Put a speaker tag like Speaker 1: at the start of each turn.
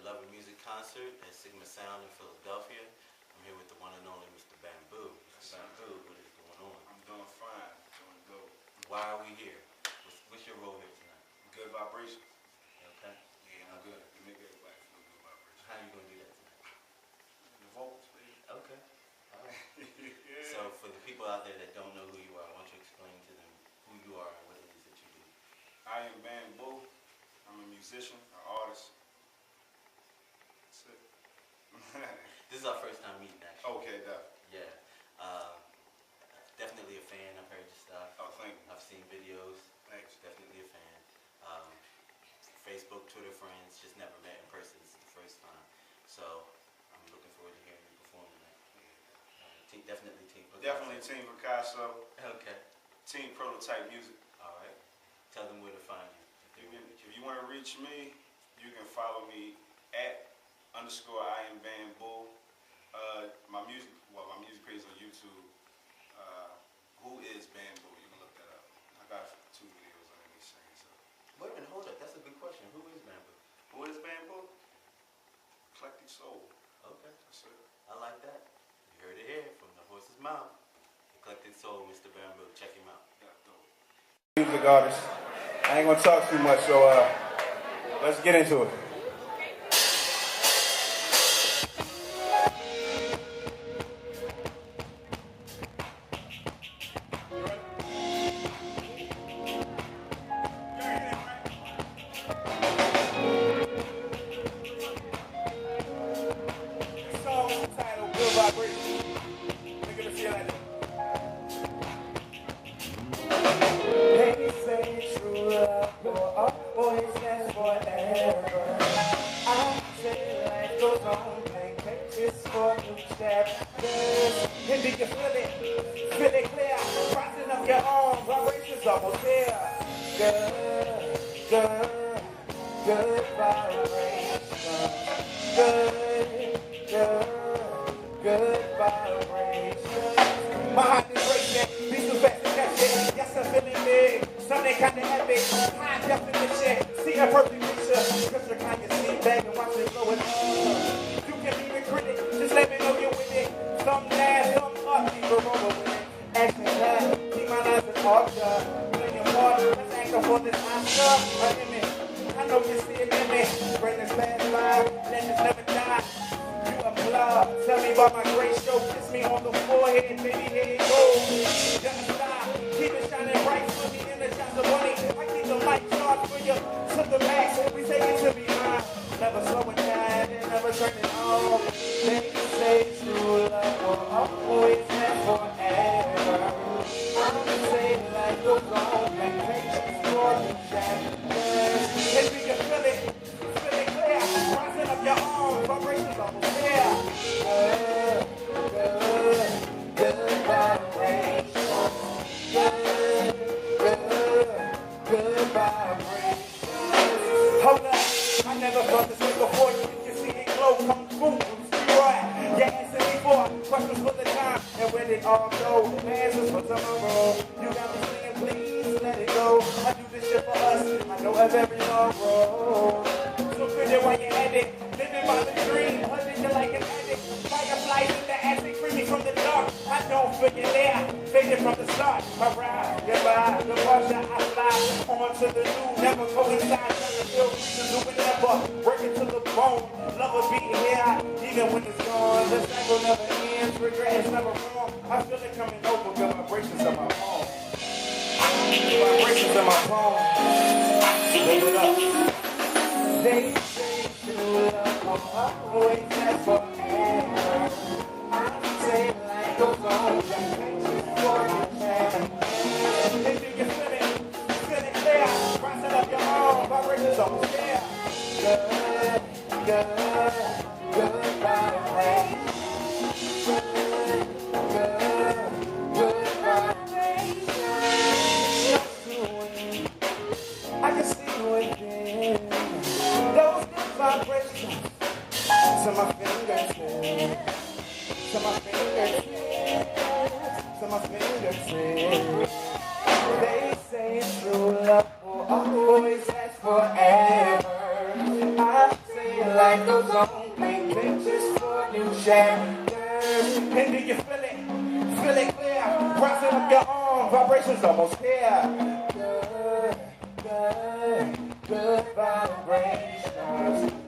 Speaker 1: Love and Music concert at Sigma Sound in Philadelphia. I'm here with the one and only Mr. Bamboo. Mr. Bamboo, what is going on?
Speaker 2: I'm doing fine, doing good.
Speaker 1: Why are we here? What's your role here tonight?
Speaker 2: Good vibrations.
Speaker 1: Okay.
Speaker 2: Yeah, I'm good. You make everybody feel good vibrations.
Speaker 1: How are you going to do that tonight?
Speaker 2: The vocals, baby.
Speaker 1: Okay. All right.
Speaker 2: Yeah.
Speaker 1: So for the people out there that don't know who you are, I want you to explain to them who you are and what it is that you do.
Speaker 2: I am Bamboo. I'm a musician, an artist. That's it.
Speaker 1: This is our first time meeting, actually.
Speaker 2: Okay, that.
Speaker 1: Yeah. Definitely a fan. I've heard your stuff.
Speaker 2: Oh, thank you.
Speaker 1: I've seen videos.
Speaker 2: Thanks.
Speaker 1: Definitely a fan. Facebook, Twitter friends, just never met in person. This is the first time. So I'm looking forward to hearing you perform tonight. Definitely Team Picasso.
Speaker 2: Definitely Team Picasso.
Speaker 1: Okay.
Speaker 2: Team Prototype Music.
Speaker 1: All right. Tell them where to find you.
Speaker 2: If you want to reach me, you can follow me at _ I am Bamboo. My music page on YouTube. Who is Bamboo? You can look that up. I got 2 videos on me singing. So.
Speaker 1: Wait a minute, hold up. That's a good question. Who is Bamboo?
Speaker 2: Who is Bamboo? Eclectic soul.
Speaker 1: Okay.
Speaker 2: That's it.
Speaker 1: I like that. You heard it here from the horse's mouth. Eclectic Soul, Mr. Bamboo. Check him out.
Speaker 2: Yeah, dope.
Speaker 3: Music artist. I ain't gonna talk too much, so let's get into it. This song is entitled Good Vibration. Look at the feel like that. They say true love will always last forever. I say life goes on, make pictures for new chapters. And do you feel it? Feel it clear? Rising up your own vibrations almost here. Good, good, good vibration. Good, good, good vibration. My heart is racing, be so fast and catch it. Yes, I'm feeling big, something kinda epic. High definition, see a perfect picture. Cause you're kinda sit back and watch it going on. You can be the critic, just let me know you're with it. Some down, some up, keep a roller with it. Action that, keep my life in order. Million water, let's act for this Oscar. An image, I know you see it in me. Greatness past life, legends never die. You applaud, tell me about my great show. Kiss me on the forehead, baby, here it goes. Just stop, keep it shining bright for me in the shots of money. I keep the light charged for you to the max. We take it to be mine. Never slowing down and never turning on. They say true love will always last forever. I'm say life goes on, make pictures for the chapters. If you can feel it clear. Rising up your own vibrations almost here. Good, good, good vibration. Good, good, good vibration. Hold up, I never felt this way before. You can see it glow, come through, right. Your answer before, questions for the time, and when it all go, answers for tomorrow. You got me singing, please let it go. I do this shit for us, I know of every long road. So good while you're at it, living by the dream, hugging you like an addict. Fireflies in the attic, free me from the dark. I don't feel you there, faded from the start. I ride, goodbye, the water I fly, on to the new, never go inside. Feel free to do whatever, working to the bone. Love will be here, even when it's gone. The cycle never ends, regret is never wrong. I feel it coming over, good vibrations in my phone. Vibrations in my phone. Live it up. They say true love will always last forever. I say life goes on, just pictures for the chapters. If you feel it clear. Rising up your own vibrations almost there. Good, good, good vibration. Good, good, good vibration. I can see within those good vibrations to my fingertips, to my fingertips, to my fingertips. They say true love will always last forever. I say like life goes on, paint pictures for new chapters. And do you feel it? Feel it clear? Rising up your arm, vibrations almost here. Good, good, good vibrations.